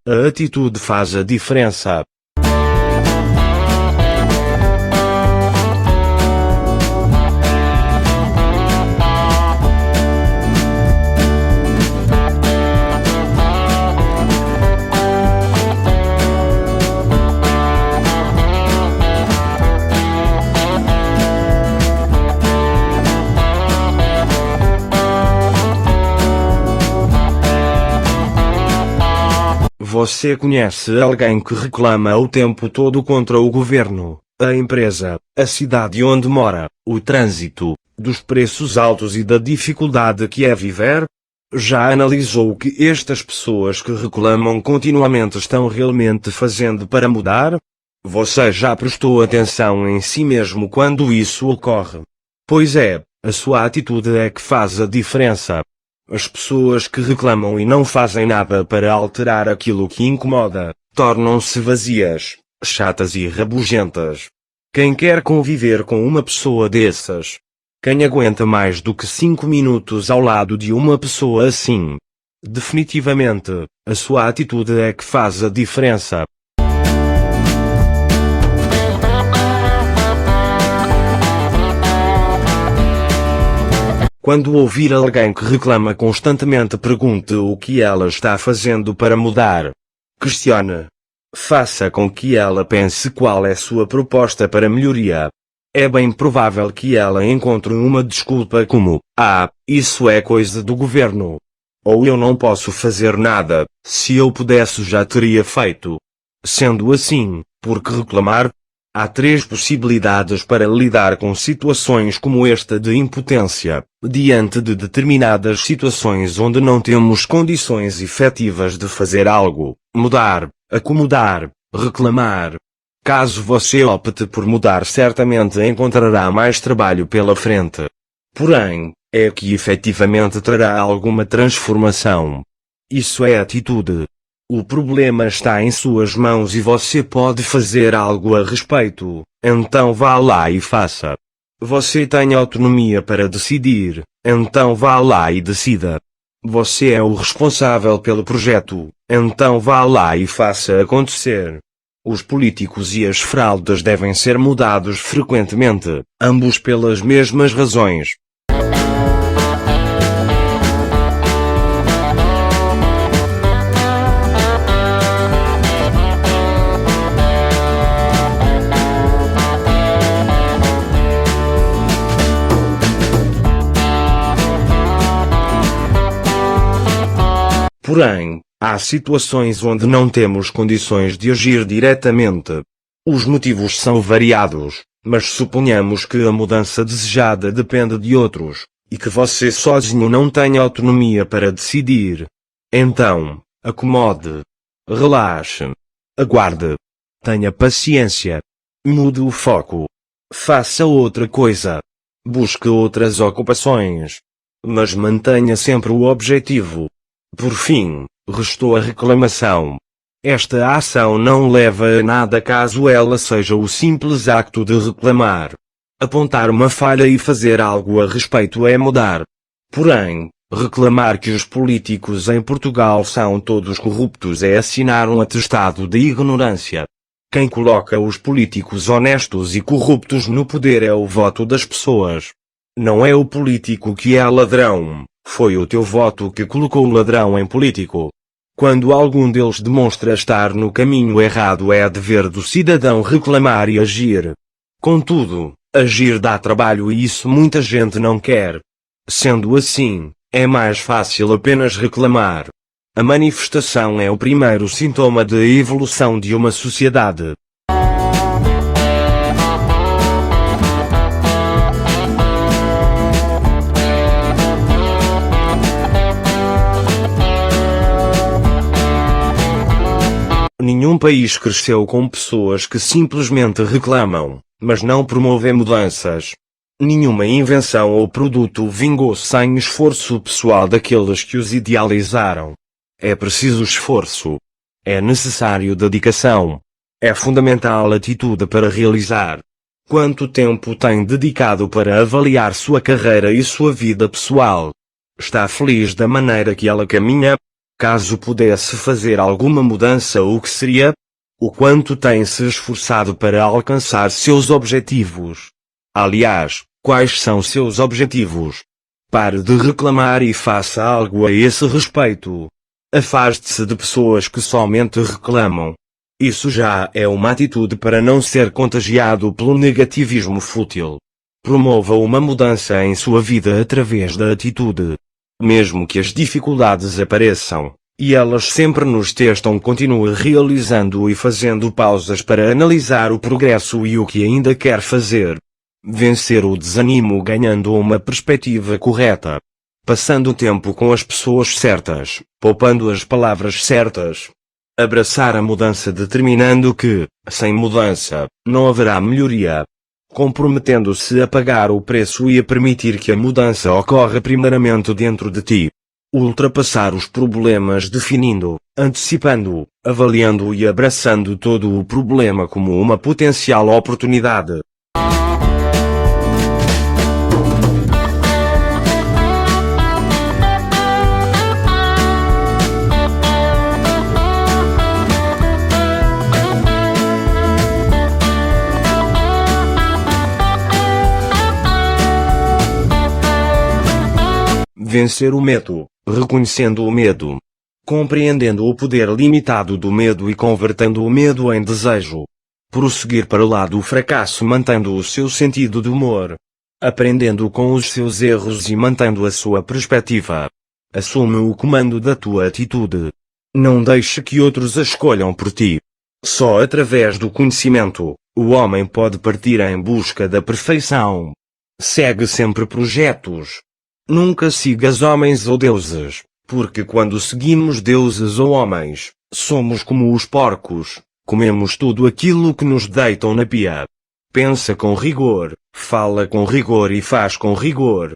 A atitude faz a diferença. Você conhece alguém que reclama o tempo todo contra o governo, a empresa, a cidade onde mora, o trânsito, dos preços altos e da dificuldade que é viver? Já analisou o que estas pessoas que reclamam continuamente estão realmente fazendo para mudar? Você já prestou atenção em si mesmo quando isso ocorre? Pois é, a sua atitude é que faz a diferença. As pessoas que reclamam e não fazem nada para alterar aquilo que incomoda, tornam-se vazias, chatas e rabugentas. Quem quer conviver com uma pessoa dessas? Quem aguenta mais do que 5 minutos ao lado de uma pessoa assim? Definitivamente, a sua atitude é que faz a diferença. Quando ouvir alguém que reclama constantemente, pergunte o que ela está fazendo para mudar. Questione. Faça com que ela pense qual é sua proposta para melhoria. É bem provável que ela encontre uma desculpa como: isso é coisa do governo. Ou eu não posso fazer nada, se eu pudesse já teria feito. Sendo assim, por que reclamar? Há 3 possibilidades para lidar com situações como esta de impotência, diante de determinadas situações onde não temos condições efetivas de fazer algo: mudar, acomodar, reclamar. Caso você opte por mudar, certamente encontrará mais trabalho pela frente. Porém, é que efetivamente trará alguma transformação. Isso é atitude. O problema está em suas mãos e você pode fazer algo a respeito, então vá lá e faça. Você tem autonomia para decidir, então vá lá e decida. Você é o responsável pelo projeto, então vá lá e faça acontecer. Os políticos e as fraldas devem ser mudados frequentemente, ambos pelas mesmas razões. Porém, há situações onde não temos condições de agir diretamente. Os motivos são variados, mas suponhamos que a mudança desejada depende de outros, e que você sozinho não tem autonomia para decidir. Então, acomode. Relaxe. Aguarde. Tenha paciência. Mude o foco. Faça outra coisa. Busque outras ocupações. Mas mantenha sempre o objetivo. Por fim, restou a reclamação. Esta ação não leva a nada caso ela seja o simples acto de reclamar. Apontar uma falha e fazer algo a respeito é mudar. Porém, reclamar que os políticos em Portugal são todos corruptos é assinar um atestado de ignorância. Quem coloca os políticos honestos e corruptos no poder é o voto das pessoas. Não é o político que é ladrão. Foi o teu voto que colocou o ladrão em político. Quando algum deles demonstra estar no caminho errado, é dever do cidadão reclamar e agir. Contudo, agir dá trabalho e isso muita gente não quer. Sendo assim, é mais fácil apenas reclamar. A manifestação é o primeiro sintoma de evolução de uma sociedade. Nenhum país cresceu com pessoas que simplesmente reclamam, mas não promovem mudanças. Nenhuma invenção ou produto vingou sem esforço pessoal daqueles que os idealizaram. É preciso esforço. É necessário dedicação. É fundamental atitude para realizar. Quanto tempo tem dedicado para avaliar sua carreira e sua vida pessoal? Está feliz da maneira que ela caminha? Caso pudesse fazer alguma mudança, o que seria? O quanto tem se esforçado para alcançar seus objetivos. Aliás, quais são seus objetivos? Pare de reclamar e faça algo a esse respeito. Afaste-se de pessoas que somente reclamam. Isso já é uma atitude para não ser contagiado pelo negativismo fútil. Promova uma mudança em sua vida através da atitude. Mesmo que as dificuldades apareçam, e elas sempre nos testam, continue realizando e fazendo pausas para analisar o progresso e o que ainda quer fazer. Vencer o desânimo ganhando uma perspectiva correta. Passando tempo com as pessoas certas, poupando as palavras certas. Abraçar a mudança determinando que, sem mudança, não haverá melhoria. Comprometendo-se a pagar o preço e a permitir que a mudança ocorra primeiramente dentro de ti. Ultrapassar os problemas definindo, antecipando, avaliando e abraçando todo o problema como uma potencial oportunidade. Vencer o medo, reconhecendo o medo. Compreendendo o poder limitado do medo e convertendo o medo em desejo. Prosseguir para o lado do fracasso mantendo o seu sentido de humor. Aprendendo com os seus erros e mantendo a sua perspectiva. Assume o comando da tua atitude. Não deixe que outros a escolham por ti. Só através do conhecimento, o homem pode partir em busca da perfeição. Segue sempre projetos. Nunca sigas homens ou deuses, porque quando seguimos deuses ou homens, somos como os porcos, comemos tudo aquilo que nos deitam na pia. Pensa com rigor, fala com rigor e faz com rigor.